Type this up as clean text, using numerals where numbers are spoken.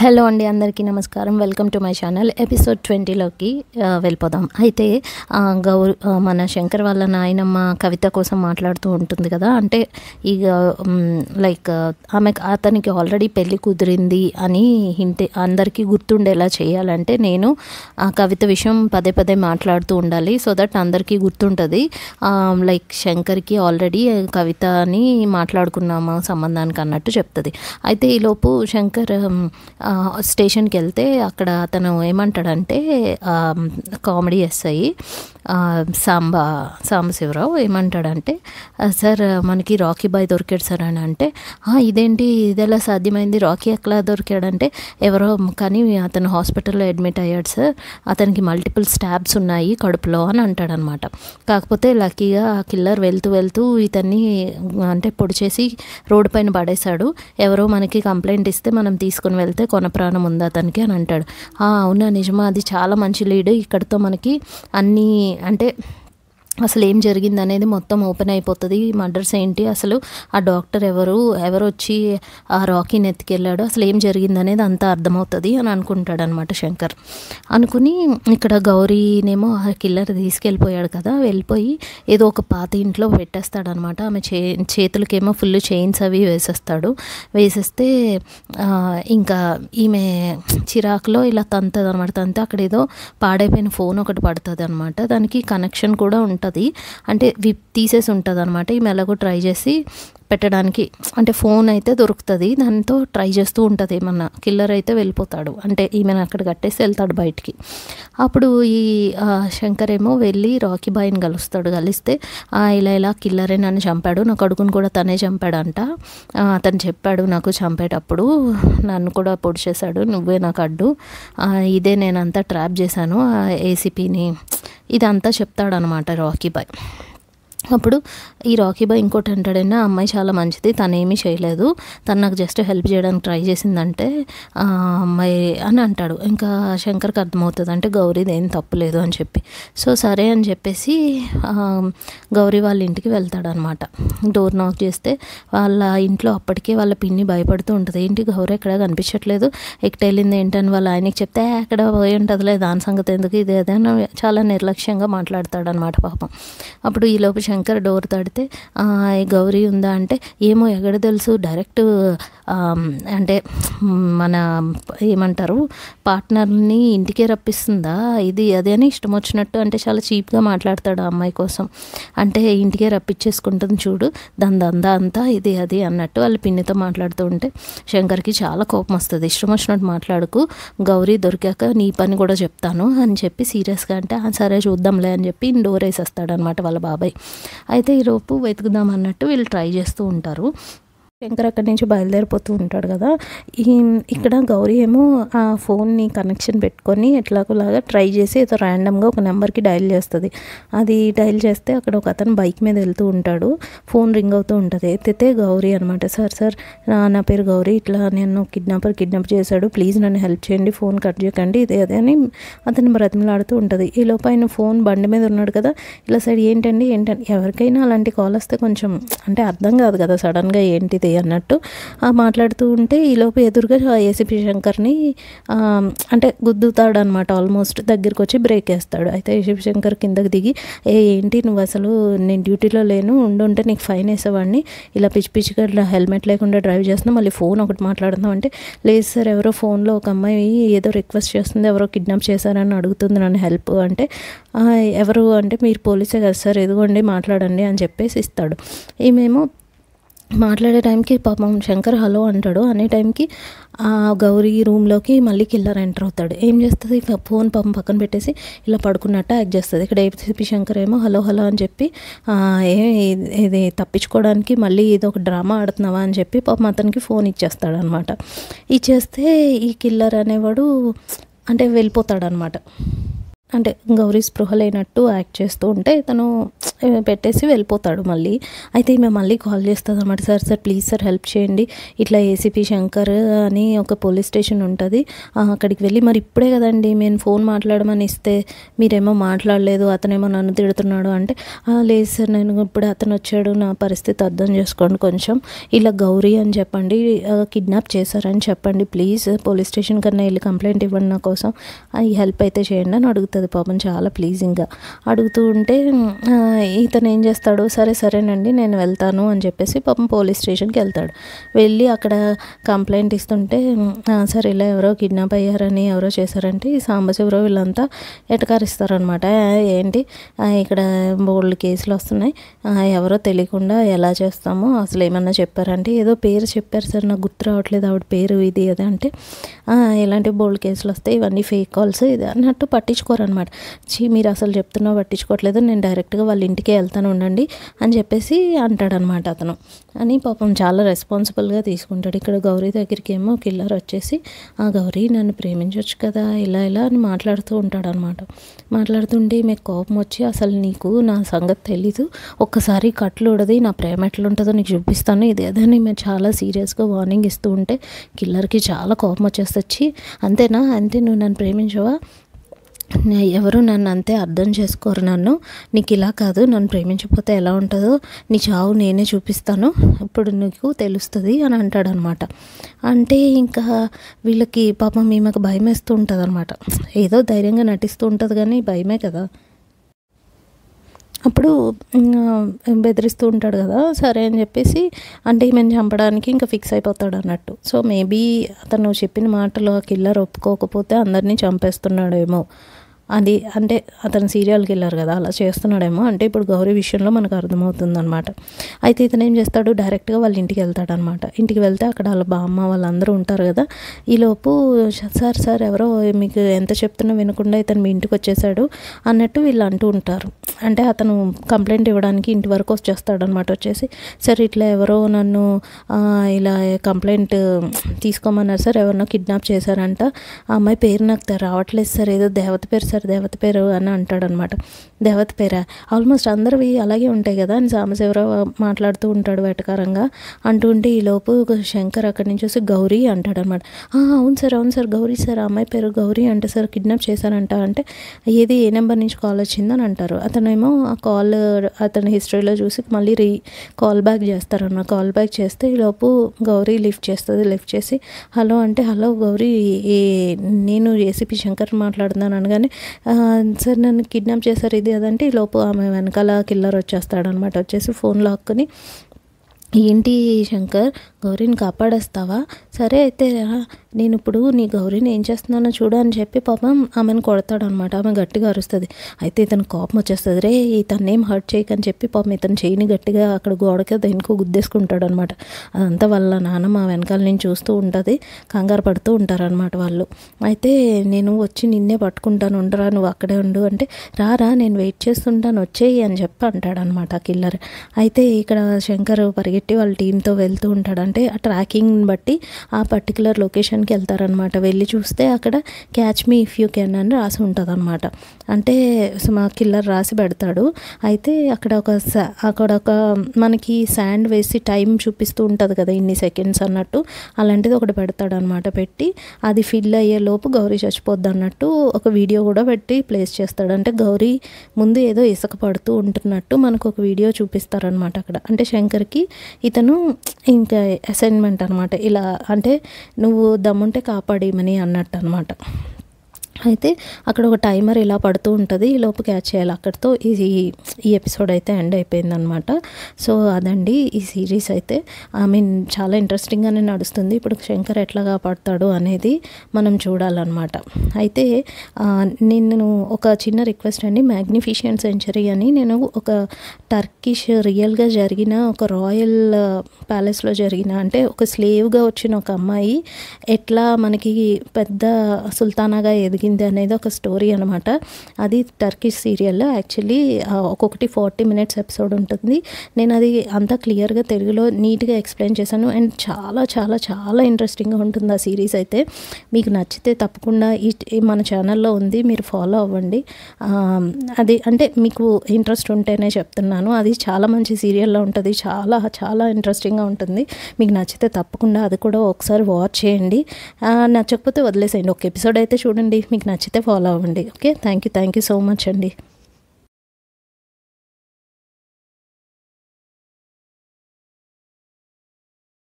Hello అండి, అందరికీ నమస్కారం. Welcome to my channel. Episode 20లోకి వెళ్ళిపోదాం. అయితే మన శంకర్ వాళ్ళ నాయనమ్మ కవిత కోసం మాట్లాడుతూ ఉంటుంది కదా. అంటే ఇక లైక్ అతనికి ఆల్రెడీ పెళ్ళి కుదిరింది అని అందరికీ గుర్తుండేలా చేయాలంటే నేను ఆ కవిత విషయం పదే పదే మాట్లాడుతూ ఉండాలి. సో దట్ అందరికీ గుర్తుంటుంది. లైక్ శంకర్కి ఆల్రెడీ కవిత అని మాట్లాడుకున్నాము సంబంధానికి అన్నట్టు చెప్తుంది. అయితే ఈలోపు శంకర్ స్టేషన్కి వెళ్తే అక్కడ అతను ఏమంటాడంటే కామెడీ ఎస్ఐ సాంబశివరావు ఏమంటాడంటే, సార్ మనకి రాకీ బాయ్ దొరికాడు సార్ అని అంటే, ఇదేంటి ఇది ఎలా సాధ్యమైంది, రాకీ ఎట్లా దొరికాడంటే ఎవరో కానీ అతను హాస్పిటల్లో అడ్మిట్ అయ్యాడు సార్, అతనికి మల్టిపుల్ స్టాబ్స్ ఉన్నాయి కడుపులో అని అంటాడనమాట. కాకపోతే లక్కీగా ఆ కిల్లర్ వెళ్తూ ఇతన్ని అంటే పొడి చేసి రోడ్డు పైన పడేశాడు. ఎవరో మనకి కంప్లైంట్ ఇస్తే మనం తీసుకుని వెళ్తే కొన ప్రాణం ఉంది అతనికి అని అంటాడు. అవునా, నిజమా, అది చాలా మంచి లీడ్. ఇక్కడితో మనకి అన్నీ అంటే అసలు ఏం జరిగింది అనేది మొత్తం ఓపెన్ అయిపోతుంది. మర్డర్స్ ఏంటి, అసలు ఆ డాక్టర్ ఎవరు వచ్చి ఆ రాకీని ఎత్తుకెళ్ళాడు, అసలు ఏం జరిగింది అనేది అంతా అర్థమవుతుంది అని అనుకుంటాడు అనమాట శంకర్. అనుకుని ఇక్కడ గౌరీనేమో ఆ కిల్లర్ తీసుకెళ్ళిపోయాడు కదా, వెళ్ళిపోయి ఏదో ఒక పాత ఇంట్లో పెట్టేస్తాడనమాట. ఆమె చేతులకేమో ఫుల్ చైన్స్ అవి వేసేస్తే ఇంకా ఈమె చిరాకులో ఇలా తంతుంది అనమాట. తంతే అక్కడ ఏదో పాడైపోయిన ఫోన్ ఒకటి పడుతుంది అనమాట. దానికి కనెక్షన్ కూడా ఉంటుంది, అంటే తీసేసి ఉంటుంది అనమాట. ఈమె ఎలాగో ట్రై చేసి పెట్టడానికి అంటే ఫోన్ అయితే దొరుకుతుంది, దాంతో ట్రై చేస్తూ ఉంటుంది. ఏమన్నా కిల్లర్ అయితే వెళ్ళిపోతాడు, అంటే ఈమెను అక్కడ కట్టేసి వెళ్తాడు బయటికి. అప్పుడు ఈ శంకర్ ఏమో వెళ్ళి రాకీ బాయ్ని కలిస్తే ఇలా కిల్లరే నన్ను చంపాడు, నా కొడుకుని కూడా తనే చంపాడంట, అతను చెప్పాడు నాకు చంపేటప్పుడు నన్ను కూడా పొడి చేశాడు, నువ్వే నాకు అడ్డు, ఇదే నేనంతా ట్రాప్ చేశాను ఏసీపీని, ఇదంతా చెప్తాడనమాట రాకీ బాయ్. అప్పుడు ఈ రాకీ బాయ్ ఇంకోటి అంటాడంటే, ఆ అమ్మాయి చాలా మంచిది, తనేమీ చేయలేదు, తను నాకు జస్ట్ హెల్ప్ చేయడానికి ట్రై చేసిందంటే అమ్మాయి అని అంటాడు. ఇంకా శంకర్కి అర్థమవుతుంది అంటే గౌరీది ఏం తప్పులేదు అని చెప్పి. సో సరే అని చెప్పేసి గౌరీ వాళ్ళ ఇంటికి వెళ్తాడనమాట. డోర్ నాక్ చేస్తే వాళ్ళ ఇంట్లో అప్పటికే వాళ్ళ పిన్ని భయపడుతూ ఉంటుంది. ఏంటి గౌరీ ఎక్కడ కనిపించట్లేదు, ఎక్కడెళ్ళింది ఏంటని వాళ్ళ ఆయనకి చెప్తే ఎక్కడ పోయి ఉంటుందిలే, దాని సంగతి ఎందుకు, ఇది ఏదైనా చాలా నిర్లక్ష్యంగా మాట్లాడతాడనమాట పాపం. అప్పుడు ఈలోపు శంకర్ డోర్ తడితే గౌరీ ఉందా అంటే, ఏమో ఎక్కడ తెలుసు, డైరెక్ట్ అంటే మన ఏమంటారు పార్ట్నర్ని ఇంటికే రప్పిస్తుందా, ఇది అదే అని ఇష్టం వచ్చినట్టు అంటే చాలా చీప్గా మాట్లాడతాడు ఆ అమ్మాయి కోసం. అంటే ఇంటికే రప్పించేసుకుంటుంది చూడు, దందా అంతా ఇది అది అన్నట్టు వాళ్ళ పిన్నితో మాట్లాడుతూ ఉంటే శంకర్కి చాలా కోపం వస్తుంది. ఇష్టం వచ్చినట్టు మాట్లాడుకు, గౌరీ దొరికాక నీ పని కూడా చెప్తాను అని చెప్పి సీరియస్గా అంటే సరే చూద్దాంలే అని చెప్పి డోర్ వేసేస్తాడనమాట వాళ్ళ బాబాయ్. అయితే ఈరోపు వెతుకుదాం అన్నట్టు వీళ్ళు ట్రై చేస్తూ ఉంటారు. శంకర్ అక్కడి నుంచి బయలుదేరిపోతూ ఉంటాడు కదా. ఇక్కడ గౌరీ ఏమో ఆ ఫోన్ని కనెక్షన్ పెట్టుకొని ఎట్లాగోలాగా ట్రై చేసి ఏదో ర్యాండమ్గా ఒక నెంబర్కి డైల్ చేస్తుంది. అది డైల్ చేస్తే అక్కడ ఒక అతను బైక్ మీద వెళ్తూ ఉంటాడు, ఫోన్ రింగ్ అవుతూ ఉంటుంది. ఎత్తితే గౌరీ అనమాట. సార్ నా పేరు గౌరీ, ఇట్లా నేను కిడ్నాప్ చేశాడు, ప్లీజ్ నన్ను హెల్ప్ చేయండి, ఫోన్ కట్ చేయకండి, ఇదే అదే అని అతను బ్రతిమలాడుతూ ఉంటుంది. ఈ లోపు ఆయన ఫోన్ బండి మీద ఉన్నాడు కదా, ఇలా సైడ్ ఏంటండి ఎవరికైనా అలాంటి కాల్ వస్తే కొంచెం అంటే అర్థం కాదు కదా సడన్గా ఏంటిది అన్నట్టు మాట్లాడుతూ ఉంటే ఈలోపు ఎదురుగా ఏసీపీ శంకర్ని అంటే గుద్దుతాడు అనమాట. ఆల్మోస్ట్ దగ్గరికి వచ్చి బ్రేక్ వేస్తాడు. అయితే ఏసీపీ శంకర్ కిందకి దిగి, ఏంటి నువ్వు అసలు నేను డ్యూటీలో లేను, ఉండుంటే నీకు ఫైన్ వేసేవాడిని, ఇలా పిచ్చిగా హెల్మెట్ లేకుండా డ్రైవ్ చేస్తున్నా, మళ్ళీ ఫోన్ ఒకటి మాట్లాడుతున్నావు అంటే, లేదు సార్ ఎవరో ఫోన్లో ఒక అమ్మాయి ఏదో రిక్వెస్ట్ చేస్తుంది, ఎవరో కిడ్నాప్ చేశారని అడుగుతుంది నన్ను హెల్ప్ అంటే, ఎవరు అంటే మీరు పోలీసే కదా సార్, ఎదుగోండి మాట్లాడండి అని చెప్పేసి ఇస్తాడు. ఈమెమో మాట్లాడే టైంకి పాపం శంకర్ హలో అంటాడు. అనే టైంకి ఆ గౌరీ రూమ్లోకి మళ్ళీ కిల్లర్ ఎంటర్ అవుతాడు. ఏం చేస్తుంది, ఫోన్ పాపం పక్కన పెట్టేసి ఇలా పడుకున్నట్టు యాక్ట్ చేస్తుంది. ఇక్కడ ఏపీ శంకర్ ఏమో హలో అని చెప్పి ఇది తప్పించుకోవడానికి మళ్ళీ ఇది ఒక డ్రామా ఆడుతున్నావా అని చెప్పి పాపం అతనికి ఫోన్ ఇచ్చేస్తాడు అనమాట. ఇచ్చేస్తే ఈ కిల్లర్ అనేవాడు అంటే వెళ్ళిపోతాడు అనమాట. అంటే గౌరీ స్పృహ లేనట్టు యాక్ట్ చేస్తూ ఉంటే తను పెట్టేసి వెళ్ళిపోతాడు మళ్ళీ. అయితే ఈమె మళ్ళీ కాల్ చేస్తుంది అన్నమాట. Sir sir please sir help చేయండి, ఇట్లా ఏసీపీ శంకర్ అని ఒక పోలీస్ స్టేషన్ ఉంటుంది, అక్కడికి వెళ్ళి మరి ఇప్పుడే కదండి నేను ఫోన్ మాట్లాడమని ఇస్తే మీరేమో మాట్లాడలేదు, అతనేమో నన్ను తిడుతున్నాడు అంటే, లేదు సార్ నేను ఇప్పుడు అతను వచ్చాడు, నా పరిస్థితి అర్థం చేసుకోండి కొంచెం, ఇలా గౌరీ అని చెప్పండి, కిడ్నాప్ చేశారని చెప్పండి ప్లీజ్, పోలీస్ స్టేషన్ కన్నా వెళ్ళి కంప్లైంట్ ఇవ్వండి నా కోసం, ఈ హెల్ప్ అయితే చేయండి అని అడుగుతుంది పాపం చాలా ప్లీజింగ్గా. అడుగుతూ ఉంటే ఇతను ఏం చేస్తాడు, సరేనండి నేను వెళ్తాను అని చెప్పేసి పాపం పోలీస్ స్టేషన్కి వెళ్తాడు. వెళ్ళి అక్కడ కంప్లైంట్ ఇస్తుంటే సరే ఇలా ఎవరో కిడ్నాప్ అయ్యారని ఎవరో చేశారంటే ఈ సాంబశివరావు వీళ్ళంతా ఎటకారిస్తారనమాట. ఏంటి ఇక్కడ బోల్డ్ కేసులు వస్తున్నాయి, ఎవరో తెలియకుండా ఎలా చేస్తామో, అసలు ఏమన్నా చెప్పారంటే ఏదో పేరు చెప్పారు సార్ నాకు గుర్తు రావట్లేదు ఆవిడ పేరు ఇది అది అంటే, ఇలాంటి బోల్డ్ కేసులు వస్తాయి, ఇవన్నీ ఫేక్ కాల్స్ ఇది అన్నట్టు పట్టించుకోరనమాట. మీరు అసలు చెప్తున్నా పట్టించుకోవట్లేదు, నేను డైరెక్ట్గా వాళ్ళ ఇంటికే వెళ్తాను ఉండండి అని చెప్పేసి అంటాడనమాట అతను. అని పాపం చాలా రెస్పాన్సిబుల్గా తీసుకుంటాడు. ఇక్కడ గౌరీ దగ్గరికి ఏమో కిల్లర్ వచ్చేసి గౌరీ నన్ను ప్రేమించవచ్చు కదా ఇలా అని మాట్లాడుతూ ఉంటాడు అనమాట. మాట్లాడుతుంటే మీకు కోపం వచ్చి అసలు నీకు నా సంగతి తెలీదు, ఒక్కసారి కట్లు ఉడది నా ప్రేమ ఎట్లుంటుందో నీకు చూపిస్తాను ఇది అదని మేము చాలా సీరియస్గా వార్నింగ్ ఇస్తూ ఉంటే కిల్లర్కి చాలా కోపం వచ్చేస్తొచ్చి, అంతేనా, అంతే నువ్వు నన్ను ప్రేమించవా, ఎవరు నన్ను అంతే అర్థం చేసుకోరు, నన్ను నీకు ఇలా కాదు, నన్ను ప్రేమించకపోతే ఎలా ఉంటుందో నీ చావు నేనే చూపిస్తాను, ఇప్పుడు నీకు తెలుస్తుంది అని అంటాడనమాట. అంటే ఇంకా వీళ్ళకి పాపం ఈమెకు భయం వేస్తూ ఉంటుంది అనమాట. ఏదో ధైర్యంగా నటిస్తూ ఉంటుంది కానీ భయమే కదా. అప్పుడు బెదిరిస్తూ ఉంటాడు కదా, సరే అని చెప్పేసి అంటే ఈమెను చంపడానికి ఇంకా ఫిక్స్ అయిపోతాడు అన్నట్టు. సో మేబీ అతను చెప్పిన మాటలు ఆ కిల్లర్ ఒప్పుకోకపోతే అందరినీ చంపేస్తున్నాడేమో, అది అంటే అతను సీరియల్ కిల్లర్ కదా అలా చేస్తున్నాడేమో, అంటే ఇప్పుడు గౌరీ విషయంలో మనకు అర్థమవుతుంది అనమాట. అయితే ఇతను ఏం చేస్తాడు, డైరెక్ట్గా వాళ్ళ ఇంటికి వెళ్తాడనమాట. ఇంటికి వెళ్తే అక్కడ వాళ్ళ బామ్మ వాళ్ళందరూ ఉంటారు కదా. ఈలోపు సార్ ఎవరో మీకు ఎంత చెప్తున్నా వినకుండా ఇతను మీ ఇంటికి వచ్చేసాడు అన్నట్టు వీళ్ళు అంటూ ఉంటారు. అంటే అతను కంప్లైంట్ ఇవ్వడానికి ఇంటి వరకు వచ్చేస్తాడనమాట. వచ్చేసి సార్ ఇట్లా ఎవరో నన్ను ఇలా కంప్లైంట్ తీసుకోమన్నారు సార్, ఎవరినో కిడ్నాప్ చేశారంట, ఆ అమ్మాయి పేరు నాకు రావట్లేదు సార్, ఏదో దేవత పేరు సార్, దేవత పేరు అని అంటాడనమాట. దేవత పేరా, ఆల్మోస్ట్ అందరివి అలాగే ఉంటాయి కదా అని సాంబశివరావు మాట్లాడుతూ ఉంటాడు వెటకారంగా. అంటూ ఉంటే ఈలోపు శంకర్ అక్కడి నుంచి వచ్చి గౌరీ అంటాడనమాట. అవును సార్ గౌరీ సార్, ఆ అమ్మాయి పేరు గౌరీ అంటే సార్ కిడ్నాప్ చేశారంట అంటే, ఏది ఏ నెంబర్ నుంచి కాల్ వచ్చిందని అంటారు. అతనేమో ఆ కాల్ అతని హిస్టరీలో చూసి మళ్ళీ కాల్ బ్యాక్ చేస్తారన్నమాట. కాల్ బ్యాక్ చేస్తే ఈలోపు గౌరీ లిఫ్ట్ చేస్తుంది. లిఫ్ట్ చేసి హలో అంటే, హలో గౌరీ నేను ఏసీపీ శంకర్ మాట్లాడుతున్నాను అనగానే, సార్ నన్ను కిడ్నాప్ చేశారు ఇది అదంటే ఈలోపు ఆమె వెనకాల కిల్లర్ వచ్చేస్తాడనమాట. వచ్చేసి ఫోన్ లాక్కుని, ఏంటి శంకర్ గౌరీని కాపాడేస్తావా, సరే అయితే నేను ఇప్పుడు నీ గౌరీని ఏం చేస్తున్నానో చూడు అని చెప్పి పాపం ఆమెను కొడతాడనమాట. ఆమె గట్టిగా అరుస్తుంది. అయితే ఇతను కోపం వచ్చేస్తుంది, రే ఇతన్ని ఏం హర్ట్ చేయకని చెప్పి పాపం ఇతను చేయని గట్టిగా అక్కడ గోడకి దేనికో గుద్దేసుకుంటాడు అనమాట. అదంతా వాళ్ళ నాన్న మా వెనకాల నుంచి చూస్తూ ఉంటుంది, కంగారు పడుతూ ఉంటారనమాట వాళ్ళు. అయితే నేను వచ్చి నిన్నే పట్టుకుంటాను, ఉండరా నువ్వు అక్కడే ఉండు అంటే, రారా నేను వెయిట్ చేస్తుంటాను వచ్చేయి అని చెప్పి అంటాడనమాట ఆ కిల్లర్. అయితే ఇక్కడ శంకర్ పరిగెట్టి వాళ్ళ టీంతో వెళ్తూ ఉంటాడు. అంటే ఆ ట్రాకింగ్ బట్టి ఆ పర్టికులర్ లొకేషన్కి వెళ్తారనమాట. వెళ్ళి చూస్తే అక్కడ catch me if you can అని రాసి ఉంటుంది అనమాట. అంటే మా కిల్లర్ రాసి పెడతాడు. అయితే అక్కడ ఒక మనకి శాండ్ వేసి టైం చూపిస్తూ ఉంటుంది కదా ఇన్ని సెకండ్స్ అన్నట్టు, అలాంటిది ఒకటి పెడతాడు అనమాట. పెట్టి అది ఫిల్ అయ్యే లోపు గౌరీ చచ్చిపోద్ది అన్నట్టు ఒక వీడియో కూడా పెట్టి ప్లేస్ చేస్తాడు. అంటే గౌరీ ముందు ఏదో ఇసుక పడుతూ ఉంటున్నట్టు మనకు ఒక వీడియో చూపిస్తారనమాట అక్కడ. అంటే శంకర్కి ఇతను ఇంకా అసైన్మెంట్ అనమాట, ఇలా అంటే నువ్వు దమ్ముంటే కాపాడేయమని అన్నట్టు అనమాట. అయితే అక్కడ ఒక టైమర్ ఇలా పడుతూ ఉంటుంది, ఈ లోపు క్యాచ్ చేయాలి. అక్కడితో ఈ ఎపిసోడ్ అయితే ఎండ్ అయిపోయిందనమాట. సో అదండి ఈ సిరీస్ అయితే. చాలా ఇంట్రెస్టింగ్గానే నడుస్తుంది. ఇప్పుడు శంకర్ ఎట్లా కాపాడుతాడు అనేది మనం చూడాలన్నమాట. అయితే నేను ఒక చిన్న రిక్వెస్ట్ అండి, మ్యాగ్నిఫిషియంట్ సెంచరీ అని నేను ఒక టర్కిష్ రియల్గా జరిగిన ఒక రాయల్ ప్యాలెస్లో జరిగిన, అంటే ఒక స్లేవ్గా వచ్చిన ఒక అమ్మాయి ఎట్లా మనకి పెద్ద సుల్తానాగా ఎదిగింది ఏమైంది అనేది ఒక స్టోరీ అనమాట. అది టర్కిష్ సీరియల్. యాక్చువల్లీ ఒక్కొక్కటి 40 మినిట్స్ ఎపిసోడ్ ఉంటుంది. నేను అది అంతా క్లియర్గా తెలుగులో నీట్గా ఎక్స్ప్లెయిన్ చేశాను. అండ్ చాలా చాలా చాలా ఇంట్రెస్టింగ్గా ఉంటుంది ఆ సిరీస్ అయితే. మీకు నచ్చితే తప్పకుండా మన ఛానల్లో ఉంది, మీరు ఫాలో అవ్వండి. అది అంటే మీకు ఇంట్రెస్ట్ ఉంటేనే చెప్తున్నాను. అది చాలా మంచి సీరియల్లో ఉంటుంది, చాలా చాలా ఇంట్రెస్టింగ్గా ఉంటుంది. మీకు నచ్చితే తప్పకుండా అది కూడా ఒకసారి వాచ్ చేయండి. నచ్చకపోతే వదిలేసేయండి. ఒక ఎపిసోడ్ అయితే చూడండి, మీకు నచ్చితే ఫాలో అవ్వండి. Okay, thank you so much అండి.